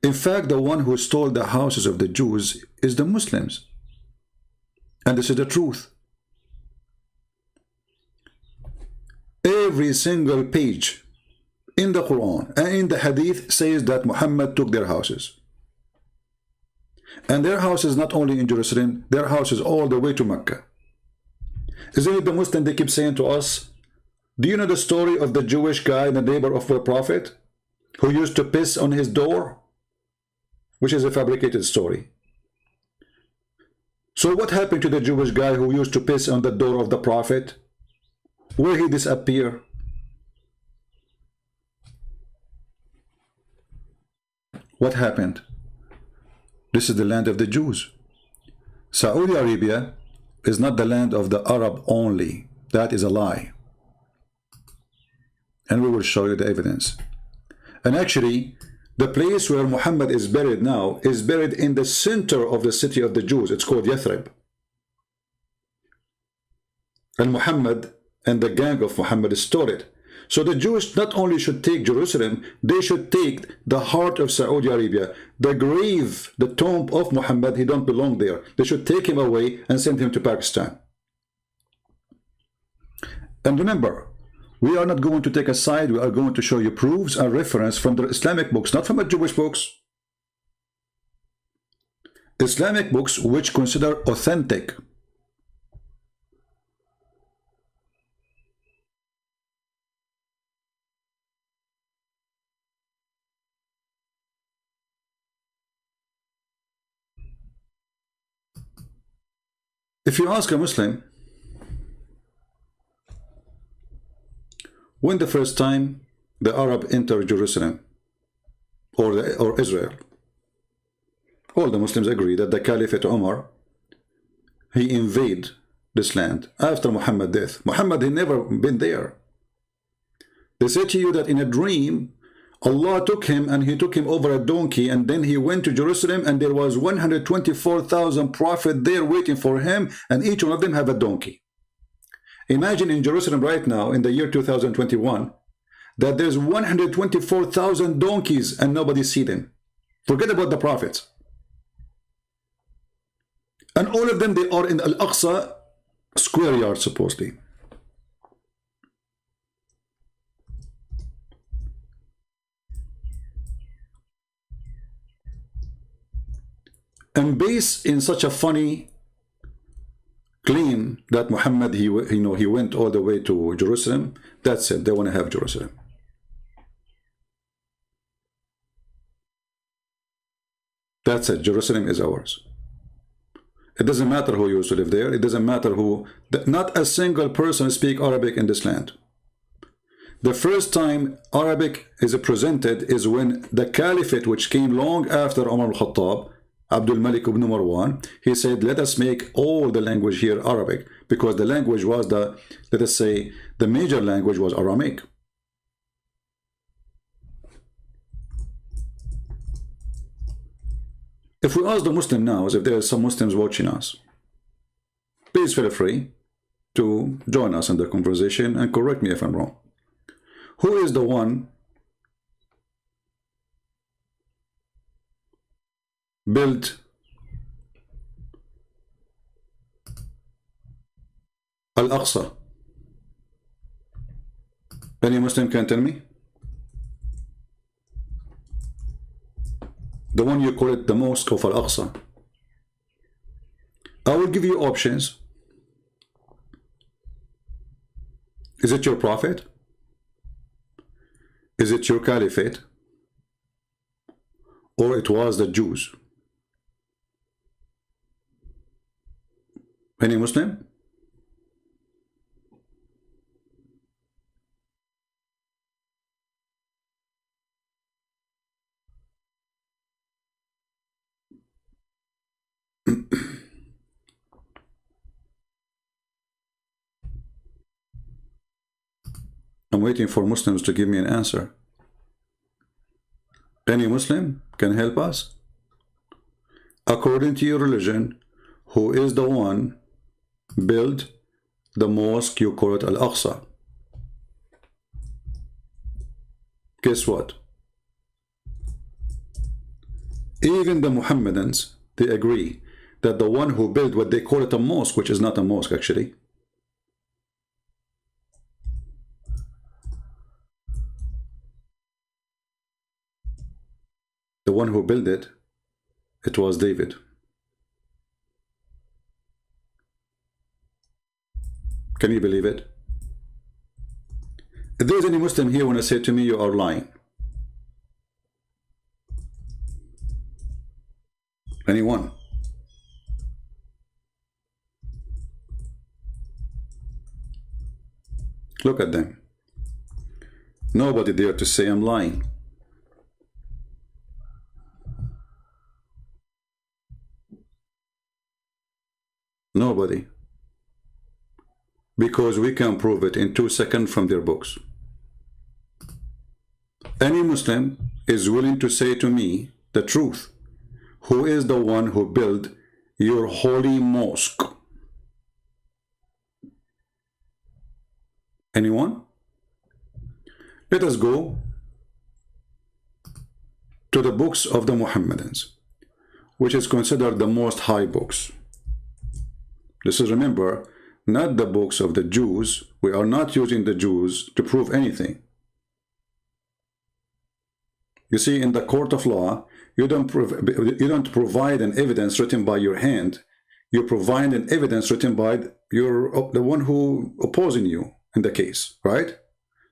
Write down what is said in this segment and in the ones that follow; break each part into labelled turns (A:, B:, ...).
A: In fact, the one who stole the houses of the Jews is the Muslims. And this is the truth. Every single page in the Quran and in the hadith says that Muhammad took their houses. And their houses not only in Jerusalem, their houses all the way to Mecca. Isn't it the Muslim they keep saying to us, do you know the story of the Jewish guy, the neighbor of the Prophet, who used to piss on his door? Which is a fabricated story. So what happened to the Jewish guy who used to piss on the door of the Prophet? Where he disappear? What happened? This is the land of the Jews. Saudi Arabia is not the land of the Arab only. That is a lie. And we will show you the evidence. And actually, the place where Muhammad is buried now is buried in the center of the city of the Jews. It's called Yathrib. And Muhammad and the gang of Muhammad stole it. So the Jews not only should take Jerusalem, they should take the heart of Saudi Arabia, the grave, the tomb of Muhammad. He don't belong there. They should take him away and send him to Pakistan. And remember, we are not going to take a side. We are going to show you proofs and reference from the Islamic books, not from the Jewish books. Islamic books which consider authentic. If you ask a Muslim, when the first time the Arab entered Jerusalem or Israel, all the Muslims agree that the Caliphate Umar, he invaded this land after Muhammad's death. Muhammad had never been there. They say to you that in a dream, Allah took him and he took him over a donkey, and then he went to Jerusalem, and there was 124,000 prophets there waiting for him, and each one of them have a donkey. Imagine in Jerusalem right now in the year 2021 that there's 124,000 donkeys and nobody see them. Forget about the prophets. And all of them, they are in Al-Aqsa square yard supposedly. And based in such a funny claim that Muhammad, he went all the way to Jerusalem, that's it. They want to have Jerusalem. That's it. Jerusalem is ours. It doesn't matter who used to live there. It doesn't matter who. Not a single person speaks Arabic in this land. The first time Arabic is presented is when the Caliphate, which came long after Umar al-Khattab, Abdul Malik ibn Marwan, he said, let us make all the language here Arabic, because the language was the, let us say, the major language was Aramaic. If we ask the Muslim now, as if there are some Muslims watching us, please feel free to join us in the conversation and correct me if I'm wrong. Who is the one built Al-Aqsa? Any Muslim can tell me? The one you call it the Mosque of Al-Aqsa. I will give you options. Is it your prophet? Is it your caliphate? Or it was the Jews? Any Muslim? I'm waiting for Muslims to give me an answer. Any Muslim can help us? According to your religion, who is the one built the mosque you call it Al-Aqsa? Guess what? Even the Muhammadans, they agree that the one who built what they call it a mosque, which is not a mosque actually, the one who built it, it was David. Can you believe it? If there's any Muslim here want to say to me you are lying, anyone? Look at them. Nobody dare to say I'm lying. Nobody. Because we can prove it in 2 seconds from their books. Any Muslim is willing to say to me the truth. Who is the one who built your holy mosque? Anyone? Let us go to the books of the Muhammadans, which is considered the most high books. This is, remember, not the books of the Jews. We are not using the Jews to prove anything. You see, in the court of law, you don't provide an evidence written by your hand. You provide an evidence written by the one who opposing you in the case, right?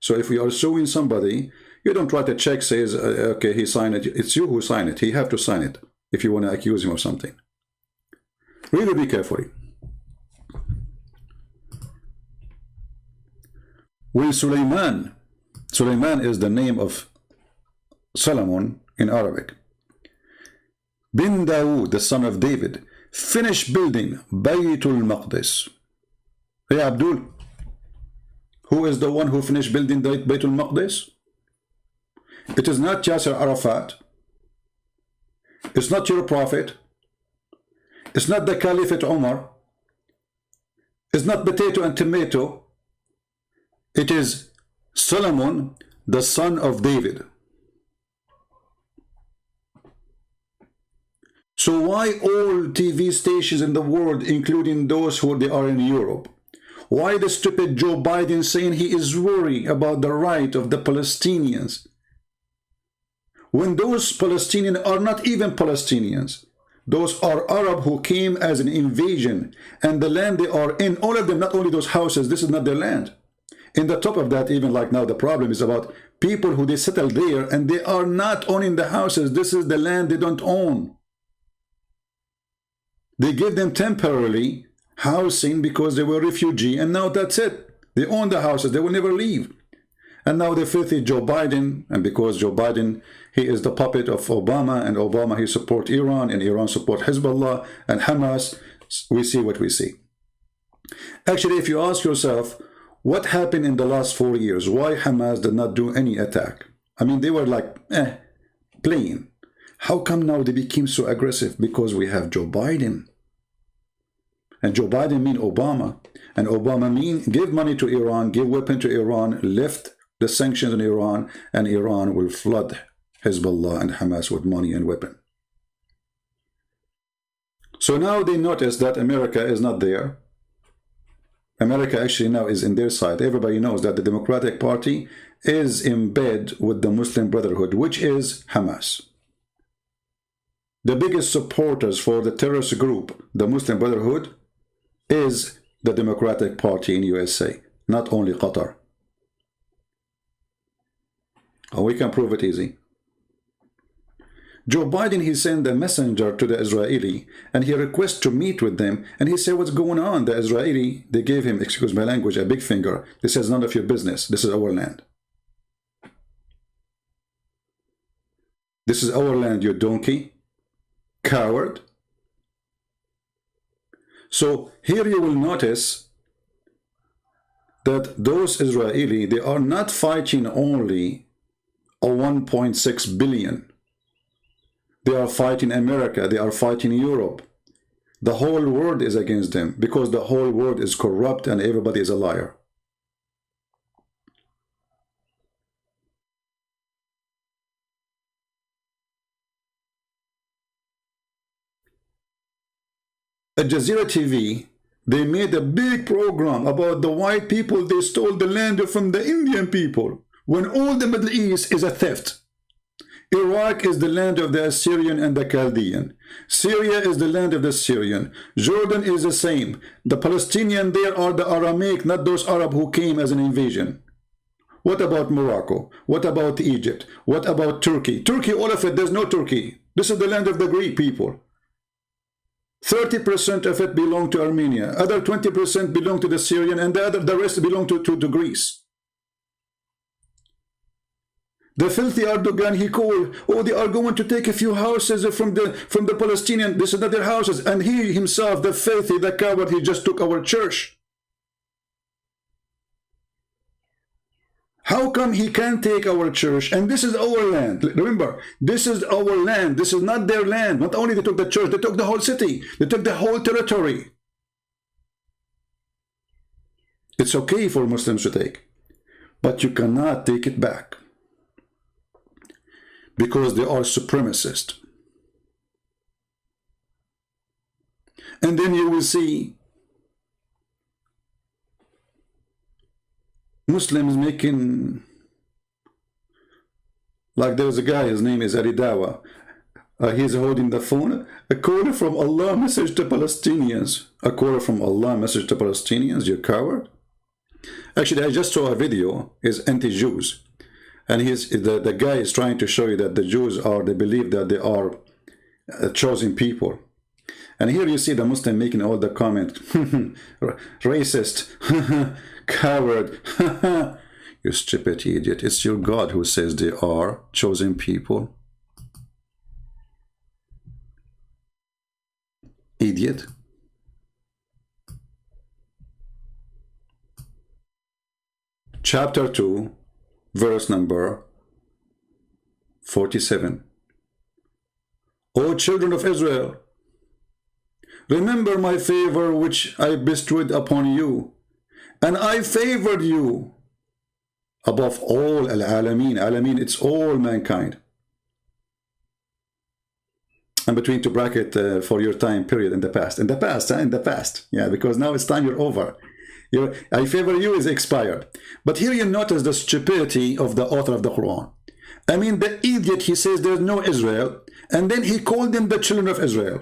A: So if we are suing somebody, you don't write a check says, okay, he signed it. It's you who signed it. He have to sign it if you want to accuse him of something. Really be careful. When Sulaiman is the name of Solomon in Arabic. Bin Dawood, the son of David, finished building Baytul Maqdis. Hey Abdul, who is the one who finished building Baytul Maqdis? It is not Yasser Arafat. It's not your prophet. It's not the Caliphate Umar. It's not potato and tomato. It is Solomon, the son of David. So why all TV stations in the world, including those who they are in Europe, why the stupid Joe Biden saying he is worried about the right of the Palestinians, when those Palestinians are not even Palestinians? Those are Arab who came as an invasion, and the land they are in, all of them, not only those houses, this is not their land. In the top of that, even like now, the problem is about people who they settle there and they are not owning the houses. This is the land they don't own. They give them temporarily housing because they were refugee, and now that's it. They own the houses. They will never leave. And now the filthy Joe Biden, and because Joe Biden, he is the puppet of Obama, and Obama, he support Iran, and Iran support Hezbollah and Hamas, we see what we see. Actually, if you ask yourself, what happened in the last 4 years? Why Hamas did not do any attack? I mean, they were like, playing. How come now they became so aggressive? Because we have Joe Biden. And Joe Biden mean Obama. And Obama mean give money to Iran, give weapon to Iran, lift the sanctions on Iran, and Iran will flood Hezbollah and Hamas with money and weapon. So now they notice that America is not there. America actually now is in their side. Everybody knows that the Democratic Party is in bed with the Muslim Brotherhood, which is Hamas. The biggest supporters for the terrorist group, the Muslim Brotherhood, is the Democratic Party in USA, not only Qatar. And we can prove it easy. Joe Biden, he sent a messenger to the Israeli, and he requests to meet with them, and he said, what's going on? The Israeli, they gave him, excuse my language, a big finger. They says, none of your business. This is our land. This is our land, you donkey. Coward. So here you will notice that those Israeli, they are not fighting only a 1.6 billion. They are fighting America. They are fighting Europe. The whole world is against them because the whole world is corrupt and everybody is a liar. Al Jazeera TV, they made a big program about the white people. They stole the land from the Indian people, when all the Middle East is a theft. Iraq is the land of the Assyrian and the Chaldean. Syria is the land of the Syrian. Jordan is the same. The Palestinians there are the Aramaic, not those Arab who came as an invasion. What about Morocco? What about Egypt? What about Turkey? Turkey, all of it, there's no Turkey. This is the land of the Greek people. 30% of it belong to Armenia. Other 20% belong to the Syrian, and the rest belong to Greece. The filthy Erdogan, he called, oh, they are going to take a few houses from the Palestinian. This is not their houses. And he himself, the filthy, the coward, he just took our church. How come he can't take our church? And this is our land. Remember, this is our land. This is not their land. Not only they took the church, they took the whole city. They took the whole territory. It's okay for Muslims to take, but you cannot take it back, because they are supremacist. And then you will see Muslims making, like there was a guy, his name is Aridawa. He's holding the phone. A call from Allah message to Palestinians. A call from Allah message to Palestinians, you coward. Actually, I just saw a video, is anti-Jews. And the guy is trying to show you that the Jews are, they believe that they are chosen people. And here you see the Muslim making all the comment, racist, coward, you stupid idiot. It's your God who says they are chosen people. Idiot. Chapter 2. Verse number 47. O children of Israel, remember my favor which I bestowed upon you, and I favored you above all al-alamin. Alamin, it's all mankind. And between two bracket for your time period in the past. In the past, in the past. Yeah, because now it's time you're over. I favor you is expired. But here you notice the stupidity of the author of the Quran. I mean, the idiot, he says there's no Israel, and then he called them the children of Israel.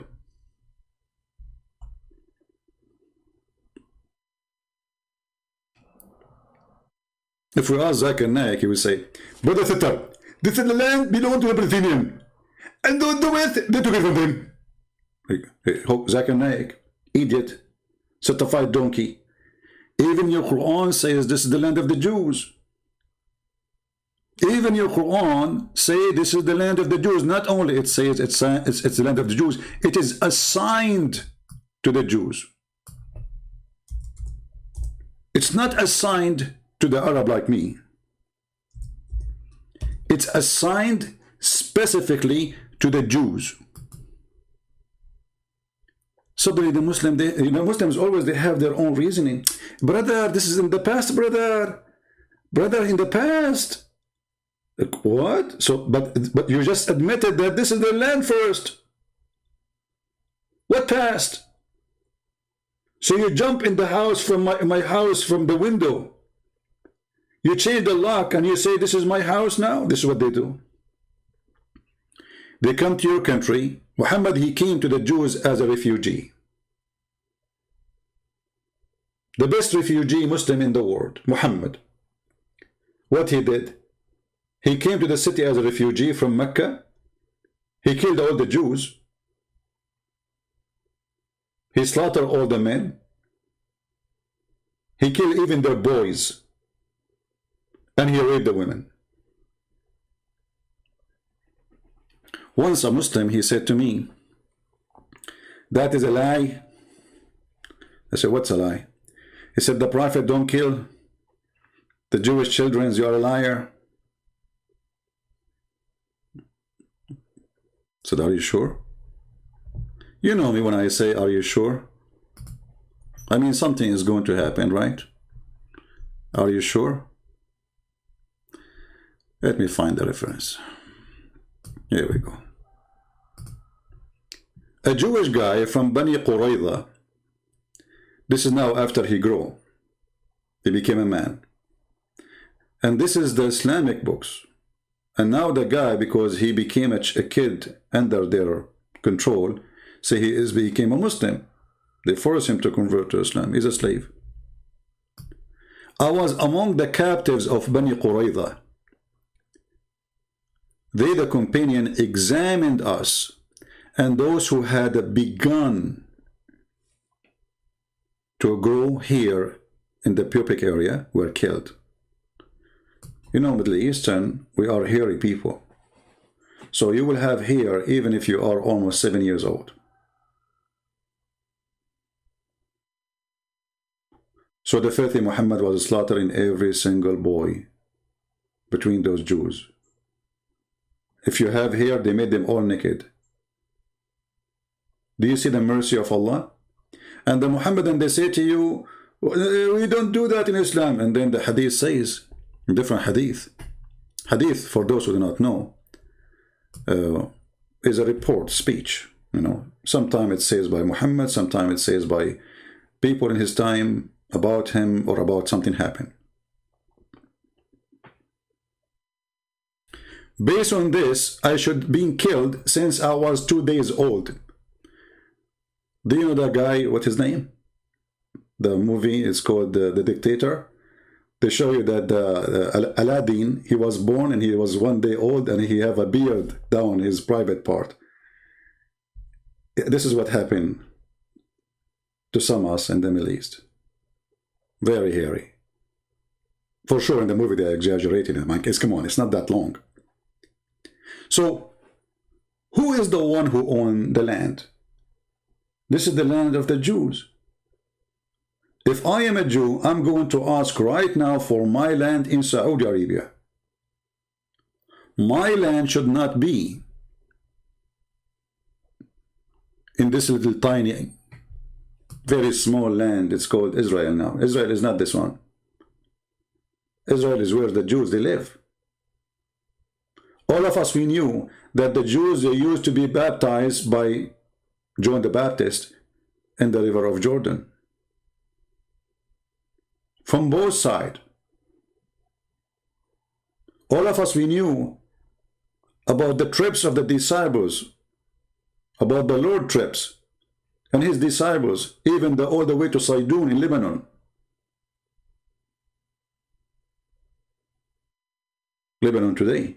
A: If we ask Zakir Naik, he would say, Brother Sitter, this is the land belonging to the Palestinians, and the West, they took it from them. Zakir Naik, idiot, certified donkey. Even your Quran says this is the land of the Jews. Even your Quran says this is the land of the Jews. Not only it says it's the land of the Jews, it is assigned to the Jews. It's not assigned to the Arab like me. It's assigned specifically to the Jews. Suddenly the Muslims always, they have their own reasoning. Brother, this is in the past, brother. Brother, in the past. What? So, but you just admitted that this is the land first. What past? So you jump in the house from my house from the window. You change the lock and you say, this is my house now. This is what they do. They come to your country. Muhammad, he came to the Jews as a refugee. The best refugee Muslim in the world, Muhammad. What he did? He came to the city as a refugee from Mecca. He killed all the Jews. He slaughtered all the men. He killed even their boys. And he raped the women. Once a Muslim, he said to me, that is a lie. I said, what's a lie? He said, the Prophet don't kill the Jewish children. You are a liar. I said, are you sure? You know me when I say, are you sure? I mean, something is going to happen, right? Are you sure? Let me find the reference. Here we go. A Jewish guy from Bani Qurayza. This is now after he grew. He became a man. And this is the Islamic books. And now the guy, because he became a kid under their control, say became a Muslim. They forced him to convert to Islam. He's a slave. I was among the captives of Bani Qurayza. They, the companion, examined us, and those who had begun to grow here in the pubic area were killed. You know, Middle Eastern, we are hairy people. So you will have hair even if you are almost 7 years old. So the filthy Muhammad was slaughtering every single boy between those Jews. If you have hair, they made them all naked. Do you see the mercy of Allah? And the Muhammadan, they say to you, we don't do that in Islam. And then the hadith says, different hadith. Hadith, for those who do not know, is a report, speech. You know, sometimes it says by Muhammad, sometimes it says by people in his time about him or about something happened. Based on this, I should be killed since I was 2 days old. Do you know that guy, what's his name? The movie is called The Dictator. They show you that Aladdin, he was born and he was 1 day old and he have a beard down his private part. This is what happened to some of us in the Middle East. Very hairy. For sure in the movie they're exaggerating it. Come on, it's not that long. So, who is the one who owned the land? This is the land of the Jews. If I am a Jew, I'm going to ask right now for my land in Saudi Arabia. My land should not be in this little tiny, very small land. It's called Israel now. Israel is not this one. Israel is where the Jews, they live. All of us, we knew that the Jews, they used to be baptized by John the Baptist in the river of Jordan. From both sides. All of us, we knew about the trips of the disciples, about the Lord trips and his disciples, even all the way to Sidon in Lebanon. Lebanon today.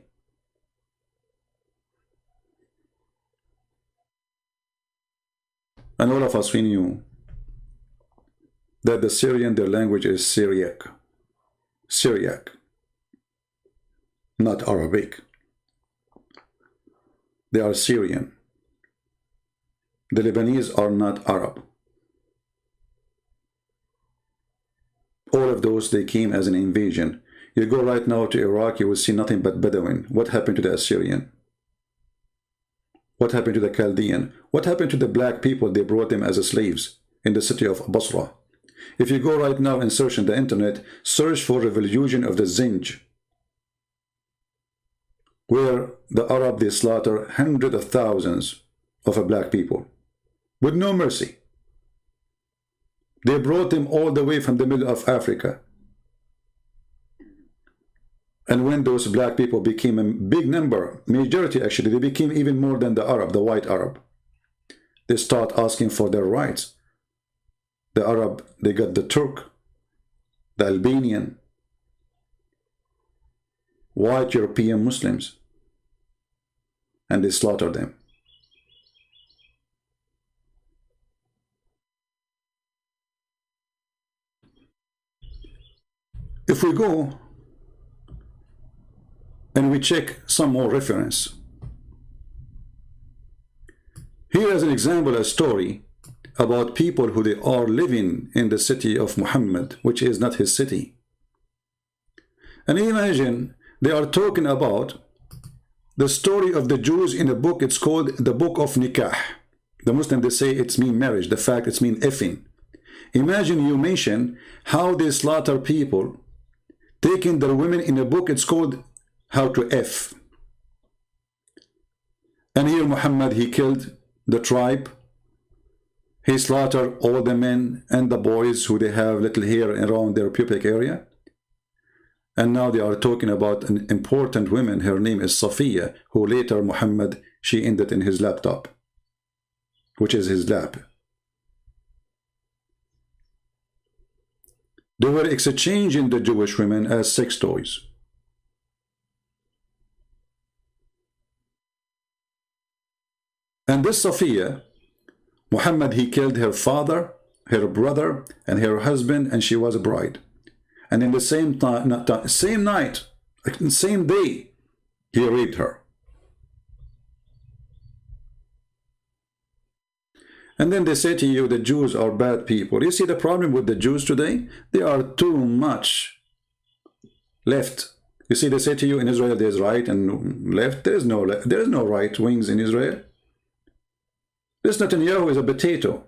A: And all of us, we knew that the Syrian, their language is Syriac. Syriac. Not Arabic. They are Syrian. The Lebanese are not Arab. All of those, they came as an invasion. You go right now to Iraq, you will see nothing but Bedouin. What happened to the Assyrian? What happened to the Chaldean? What happened to the black people? They brought them as slaves in the city of Basra. If you go right now and search on the internet, search for revolution of the Zinj, where the Arab, they slaughter hundreds of thousands of black people with no mercy. They brought them all the way from the middle of Africa. And when those black people became a big number, majority actually, they became even more than the Arab, the white Arab. They start asking for their rights. The Arab, they got the Turk, the Albanian, white European Muslims, and they slaughtered them. If we go and we check some more reference, here is an example, a story about people who they are living in the city of Muhammad, which is not his city. And imagine they are talking about the story of the Jews in a book. It's called the Book of Nikah. The Muslim, they say it's mean marriage. The fact it's mean effing. Imagine you mention how they slaughter people, taking their women in a book. It's called How to F. And here Muhammad, he killed the tribe. He slaughtered all the men and the boys who they have little hair around their pubic area. And now they are talking about an important woman. Her name is Safiya, who later Muhammad, she ended in his laptop, which is his lap. They were exchanging the Jewish women as sex toys. And this Safiya, Muhammad, he killed her father, her brother, and her husband, and she was a bride. And in the same night, same day, he raped her. And then they say to you, the Jews are bad people. You see the problem with the Jews today? They are too much left. You see, they say to you, in Israel there's right and left. There is no right wings in Israel. This Netanyahu is a potato.